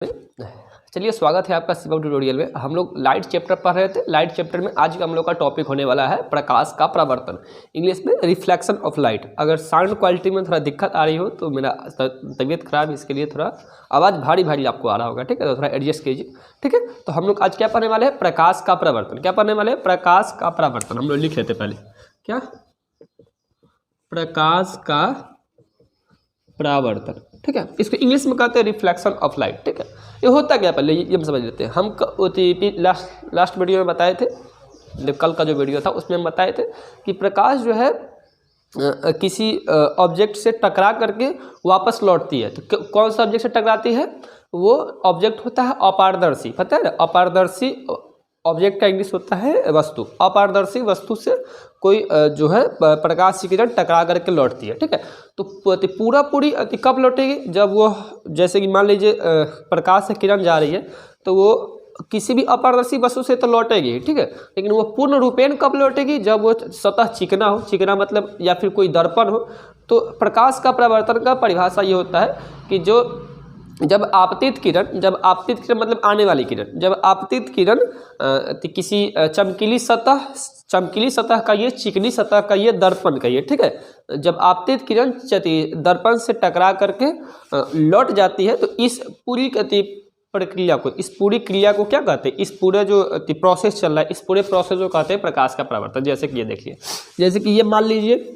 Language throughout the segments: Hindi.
चलिए स्वागत है आपका शिवम ट्यूटोरियल में। हम लोग लाइट चैप्टर पढ़ रहे थे। लाइट चैप्टर में आज का हम लोग का टॉपिक होने वाला है प्रकाश का परावर्तन, इंग्लिश में रिफ्लेक्शन ऑफ लाइट। अगर साउंड क्वालिटी में थोड़ा दिक्कत आ रही हो तो मेरा तबीयत खराब है, इसके लिए थोड़ा आवाज़ भारी भारी आपको आ रहा होगा, ठीक है, तो थोड़ा एडजस्ट कीजिए, ठीक है। तो हम लोग आज क्या पढ़ने वाले हैं? प्रकाश का परावर्तन। क्या पढ़ने वाले हैं? प्रकाश का परावर्तन। हम लोग लिख लेते पहले क्या, प्रकाश का परावर्तन, ठीक है। इसको इंग्लिश में कहते हैं रिफ्लेक्शन ऑफ लाइट, ठीक है। ये होता क्या पहले ये हम समझ लेते हैं। हम लास्ट वीडियो में बताए थे, कल का जो वीडियो था उसमें हम बताए थे कि प्रकाश जो है किसी ऑब्जेक्ट से टकरा करके वापस लौटती है। तो कौन सा ऑब्जेक्ट से टकराती है? वो ऑब्जेक्ट होता है अपारदर्शी, पता है ना। अपारदर्शी ऑब्जेक्ट का इंग्लिश होता है वस्तु। अपारदर्शी वस्तु से कोई जो है प्रकाश की किरण टकरा करके लौटती है, ठीक है। तो पूरी कब लौटेगी? जब वो, जैसे कि मान लीजिए प्रकाश से किरण जा रही है तो वो किसी भी अपारदर्शी वस्तु से तो लौटेगी, ठीक है, लेकिन वो पूर्ण रूपेण कब लौटेगी? जब वो सतह चिकना हो, चिकना मतलब या फिर कोई दर्पण हो। तो प्रकाश का परावर्तन का परिभाषा ये होता है कि जब आपतित किरण मतलब आने वाली किरण, जब आपतित किरण किसी चमकीली सतह का ये, चिकनी सतह का ये, दर्पण का ये, ठीक है, जब आपतित किरण दर्पण से टकरा करके लौट जाती है तो इस पूरी प्रक्रिया को, इस पूरी क्रिया को क्या कहते हैं? इस पूरे जो प्रोसेस चल रहा है, इस पूरे प्रोसेस को कहते हैं प्रकाश का परावर्तन। जैसे कि ये देखिए, जैसे कि ये मान लीजिए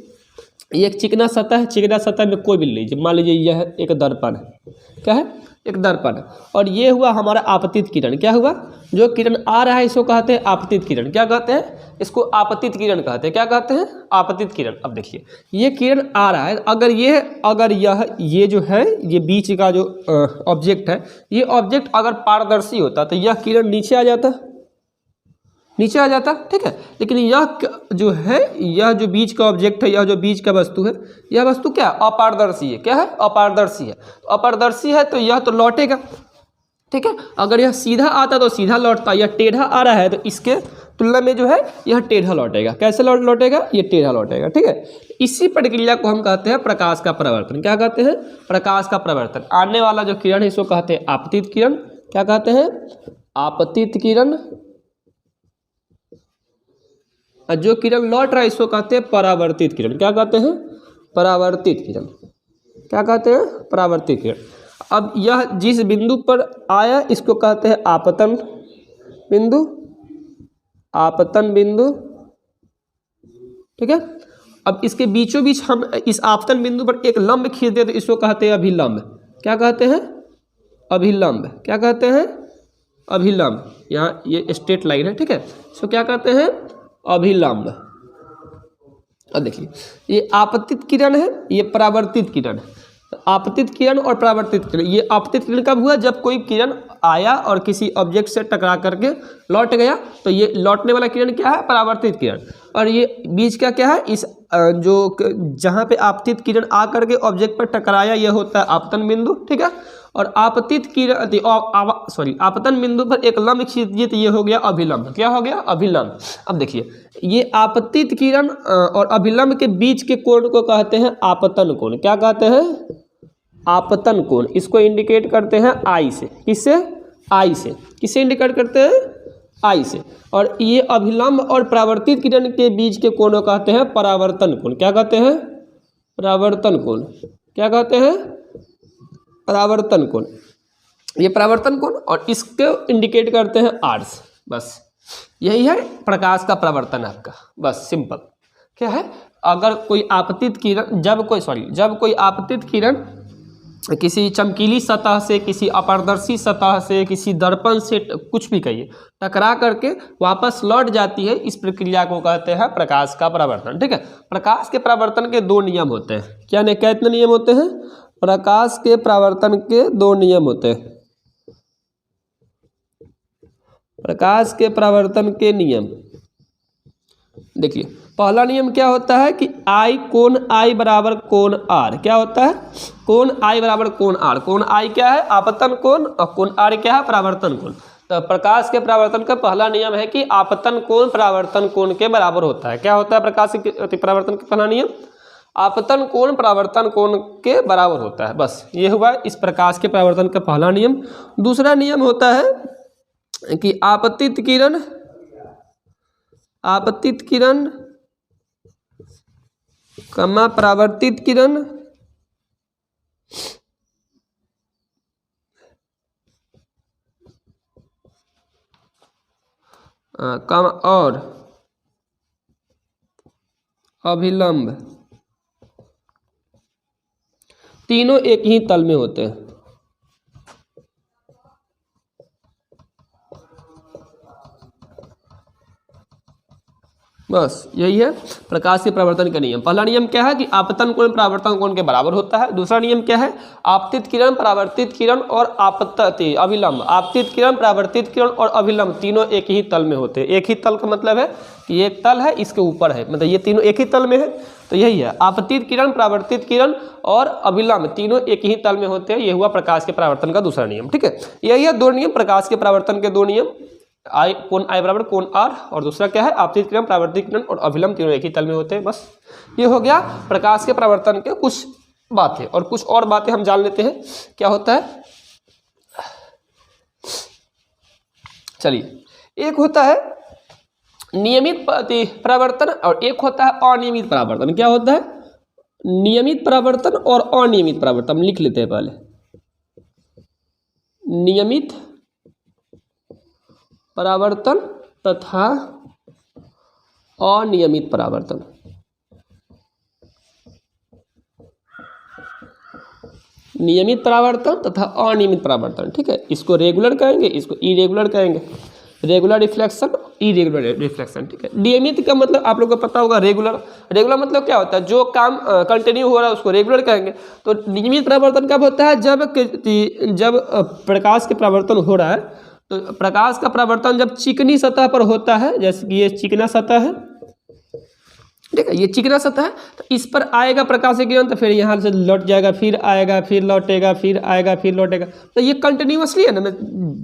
ये एक चिकना सतह है, चिकना सतह में कोई भी लीजिए, मान लीजिए यह एक दर्पण है, क्या है? एक दर्पण है। और ये हुआ हमारा आपतित किरण। क्या हुआ? जो किरण आ रहा है इसको कहते हैं आपतित किरण। क्या कहते हैं? इसको आपतित किरण कहते हैं। क्या कहते हैं? आपतित किरण। अब देखिए ये किरण आ रहा है, अगर ये जो है, ये बीच का जो ऑब्जेक्ट है, ये ऑब्जेक्ट अगर पारदर्शी होता तो यह किरण नीचे आ जाता, ठीक है। लेकिन यह जो है, यह जो बीच का ऑब्जेक्ट है, यह जो बीच का वस्तु है, यह वस्तु क्या है? अपारदर्शी है। क्या है? अपारदर्शी है। तो अपारदर्शी है तो यह तो लौटेगा, ठीक है। अगर यह सीधा आता तो सीधा लौटता, यह टेढ़ा आ रहा है तो इसके तुलना में जो है यह टेढ़ा लौटेगा। कैसे लौटेगा? ये टेढ़ा लौटेगा, ठीक है। इसी प्रक्रिया को हम कहते हैं प्रकाश का परावर्तन। क्या कहते हैं? प्रकाश का परावर्तन। आने वाला जो किरण है इसको कहते हैं आपतित किरण। क्या कहते हैं? आपतित किरण। जो किरण लौट रहा है इसको कहते हैं परावर्तित किरण। क्या कहते हैं? परावर्तित किरण। क्या कहते हैं? परावर्तित किरण। अब यह जिस बिंदु पर आया इसको कहते हैं आपतन बिंदु, ठीक है। अब इसके बीचों बीच हम इस आपतन बिंदु पर एक लंब खींच दे तो इसको कहते हैं अभिलंब। क्या कहते हैं? अभिलंब। क्या कहते हैं? अभिलंब। यहाँ ये स्ट्रेट लाइन है, ठीक है, इसको क्या कहते हैं? अभिलंब। अब देखिए ये आपतित किरण है, ये परावर्तित किरण है। आपतित किरण और परावर्तित किरण, ये आपतित किरण कब हुआ? जब कोई किरण आया और किसी ऑब्जेक्ट से टकरा करके लौट गया तो ये लौटने वाला किरण क्या है? परावर्तित किरण। और ये बीच का क्या है? इस जो जहाँ पे आपतित किरण आ करके ऑब्जेक्ट पर टकराया यह होता है आपतन बिंदु, ठीक है। और आपतित किरण आपतन बिंदु पर एक लंब खींचिए तो ये हो गया अभिलंब। क्या हो गया? अभिलंब। अब देखिए ये आपतित किरण और अभिलंब के बीच के कोण को कहते हैं आपतन कोण। क्या कहते हैं? आपतन कोण। इसको इंडिकेट करते हैं आई से। किससे? आई से। किससे इंडिकेट करते हैं? आई से। और ये अभिलंब और परावर्तित किरण के बीच के कोण को कहते हैं परावर्तन कोण। क्या कहते हैं? परावर्तन कोण। क्या कहते हैं? परावर्तन कोण। ये परावर्तन कोण और इसको इंडिकेट करते हैं आर से। बस यही है प्रकाश का परावर्तन आपका, बस सिंपल। क्या है? अगर कोई आपतित किरण, जब कोई आपतित किरण किसी चमकीली सतह से, किसी अपारदर्शी सतह से, किसी दर्पण से, कुछ भी कहिए, टकरा करके वापस लौट जाती है, इस प्रक्रिया को कहते हैं प्रकाश का परावर्तन, ठीक है। प्रकाश के परावर्तन के दो नियम होते हैं। क्या कितने नियम होते हैं? प्रकाश के परावर्तन के दो नियम होते हैं। प्रकाश के परावर्तन के नियम देखिए, पहला नियम क्या होता है कि आई कोण आई बराबर कोण आर। क्या होता है? कोण आई बराबर कोण आर। कोण आई क्या है? आपतन कोण, और कोण आर क्या है? परावर्तन कोण। तो प्रकाश के परावर्तन का पहला नियम है कि आपतन कोण परावर्तन कोण के बराबर होता है। क्या होता है प्रकाश के परावर्तन का पहला नियम? आपतन कोण परावर्तन कोण के बराबर होता है। बस ये हुआ इस प्रकाश के परावर्तन का पहला नियम। दूसरा नियम होता है कि आपतित किरण कमा परावर्तित किरण कम और अभिलंब तीनों एक ही तल में होते हैं। बस यही है प्रकाश के परावर्तन का नियम। पहला नियम क्या है कि आपतन कोण परावर्तन कोण के बराबर होता है। दूसरा नियम क्या है, आपतित किरण परावर्तित किरण और आपतित अभिलंब, आपतित किरण परावर्तित किरण और अभिलंब तीनों एक ही तल में होते हैं। एक ही तल का मतलब है कि एक तल है इसके ऊपर है, मतलब ये तीनों एक ही तल में है, तो यही है आपतित किरण परावर्तित किरण और अभिलंब तीनों एक ही तल में होते हैं। ये हुआ प्रकाश के परावर्तन का दूसरा नियम। ठीक है, यही है दो नियम प्रकाश के परावर्तन के, दो नियम, आई कोण आई बराबर कोण आर, और दूसरा क्या है आपतित किरण परावर्तित किरण और अभिलंब तीनों एक ही तल में होते हैं। बस ये हो गया प्रकाश के परावर्तन के कुछ बातें, और कुछ और बातें हम जान लेते हैं क्या होता है। चलिए, एक होता है नियमित परावर्तन और एक होता है अनियमित परावर्तन। क्या होता है, नियमित परावर्तन और अनियमित परावर्तन। लिख लेते हैं पहले, नियमित परावर्तन तथा अनियमित परावर्तन। नियमित परावर्तन तथा अनियमित परावर्तन। ठीक है, इसको रेगुलर कहेंगे, इसको इरेगुलर कहेंगे। Regular reflection, irregular reflection. ठीक है, नियमित का मतलब आप लोगों को पता होगा, रेगुलर। रेगुलर मतलब क्या होता है, जो काम कंटिन्यू हो रहा है उसको रेगुलर कहेंगे। तो नियमित परावर्तन कब होता है, जब प्रकाश के परावर्तन हो रहा है, तो प्रकाश का परावर्तन जब चिकनी सतह पर होता है, जैसे कि ये चिकना सतह है, ठीक है, ये चिकना सतह है, तो इस पर आएगा प्रकाश की किरण, तो फिर यहाँ से लौट जाएगा, फिर आएगा, फिर लौटेगा, फिर आएगा, फिर लौटेगा। तो ये कंटिन्यूअसली है ना,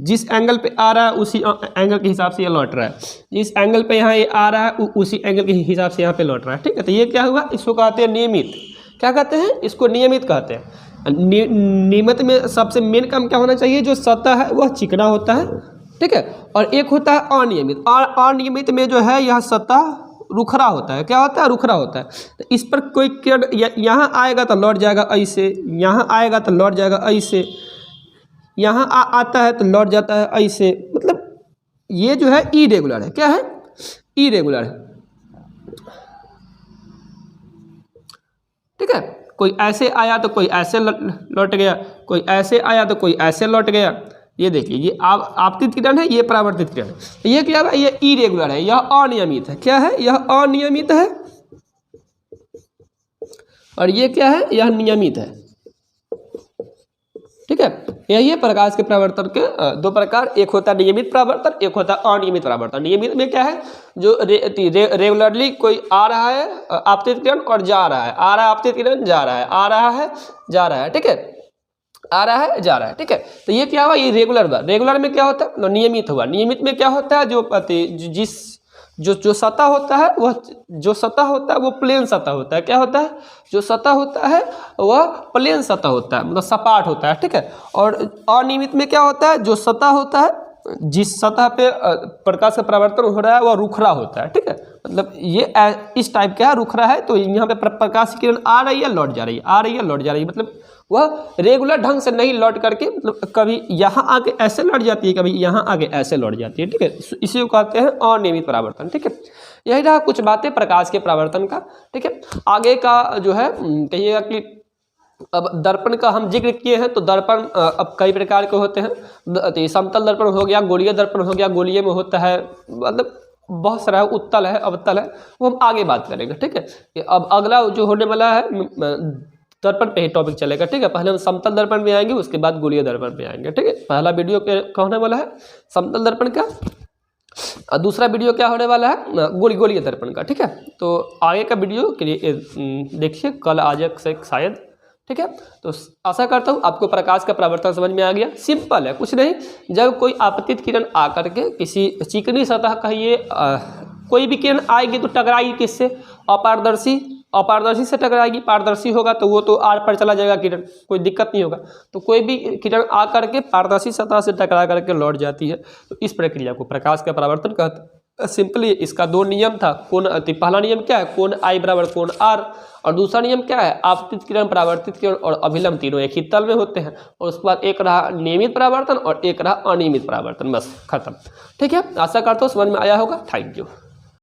जिस एंगल पे आ रहा है उसी एंगल के हिसाब से ये लौट रहा है, जिस एंगल पे यहाँ ये आ रहा है उसी एंगल के हिसाब से यहाँ पे लौट रहा है। ठीक है, तो ये क्या हुआ, इसको कहते हैं नियमित। क्या कहते हैं, इसको नियमित कहते हैं। नियमित में सबसे मेन काम क्या होना चाहिए, जो सतह है वह चिकना होता है। ठीक है, और एक होता है अनियमित। अनियमित में जो है यह सतह रुखरा होता है। क्या होता है, रुखरा होता है। तो इस पर कोई किरण यहाँ आएगा तो लौट जाएगा ऐसे, यहाँ आएगा तो लौट जाएगा ऐसे, यहाँ आता है तो लौट जाता है ऐसे। मतलब ये जो है इरेगुलर है। क्या है, इरेगुलर है। ठीक है, कोई ऐसे आया तो कोई ऐसे लौट गया, कोई ऐसे आया तो कोई ऐसे लौट गया। ये देखिए, ये आपतित किरण है, ये परावर्तित किरण है। तो ये क्या है, ये इरेगुलर है, यह अनियमित है। क्या है, यह अनियमित है, और ये क्या है, यह नियमित है। ठीक है, यही है प्रकाश के परावर्तन के दो प्रकार। एक होता है नियमित परावर्तन, एक होता है अनियमित परावर्तन। नियमित में क्या है, जो रेगुलरली कोई आ रहा है आपतित किरण और जा रहा है, आ रहा है आपतित किरण, जा रहा है, आ रहा है, जा रहा है। ठीक है, आ रहा है, जा रहा है। ठीक है, तो ये क्या हुआ, ये रेगुलर हुआ। रेगुलर में क्या होता है, नियमित हुआ। नियमित में क्या होता है, जो सतह होता है, वह जो सतह होता है वो प्लेन सतह होता है। क्या होता है, जो सतह होता है वह प्लेन सतह होता है, मतलब सपाट होता है। ठीक है, और अनियमित में क्या होता है, जो सतह होता है, जिस सतह पे प्रकाश का परावर्तन हो रहा है वह रुखरा होता है। ठीक है, मतलब ये इस टाइप का है, रुखरा है। तो यहाँ पे प्रकाश की किरण आ रही है, लौट जा रही है, आ रही है, लौट जा रही है। मतलब वह रेगुलर ढंग से नहीं लौट करके, मतलब कभी यहाँ आके ऐसे लौट जाती है, कभी यहाँ आगे ऐसे लौट जाती है। ठीक है, इसी को कहते हैं अनियमित परावर्तन। ठीक है, यही रहा कुछ बातें प्रकाश के परावर्तन का। ठीक है, आगे का जो है कहिएगा कि अब दर्पण का हम जिक्र किए हैं, तो दर्पण अब कई प्रकार के होते हैं। समतल दर्पण हो गया, गोलीय दर्पण हो गया, गोलीय में होता है, मतलब बहुत सारा है, उत्तल है, अवतल है, वो हम आगे बात करेंगे। ठीक है, कि अब अगला जो होने वाला है दर्पण पे ही टॉपिक चलेगा। ठीक है, पहले हम समतल दर्पण में आएंगे, उसके बाद गोलीय दर्पण पे आएंगे। ठीक है, पहला वीडियो क्या होने वाला है, समतल दर्पण का, और दूसरा वीडियो क्या होने वाला है, गोलीय दर्पण का। ठीक है, तो आगे का वीडियो के लिए देखिए कल आज से शायद। ठीक है, तो आशा करता हूँ आपको प्रकाश का परावर्तन समझ में आ गया। सिंपल है, कुछ नहीं। जब कोई आपतित किरण आकर के किसी चिकनी सतह कहिए कोई भी किरण आएगी तो टकराएगी किससे, अपारदर्शी अपारदर्शी से टकराएगी, पारदर्शी होगा तो वो तो आर पर चला जाएगा किरण, कोई दिक्कत नहीं होगा। तो कोई भी किरण आ करके पारदर्शी सतह से टकरा करके लौट जाती है। तो इस प्रक्रिया को प्रकाश का परावर्तन कहते हैं। सिंपली इसका दो नियम था, कोण पहला नियम क्या है, कोण आई बराबर कोण आर, और दूसरा नियम क्या है, आपतित किरण, परावर्तित किरण और अभिलंब तीनों एक ही तल में होते हैं। और उसके बाद एक रहा नियमित परावर्तन और एक रहा अनियमित परावर्तन, बस खत्म। ठीक है, आशा करता हूँ समझ में आया होगा। Thank you.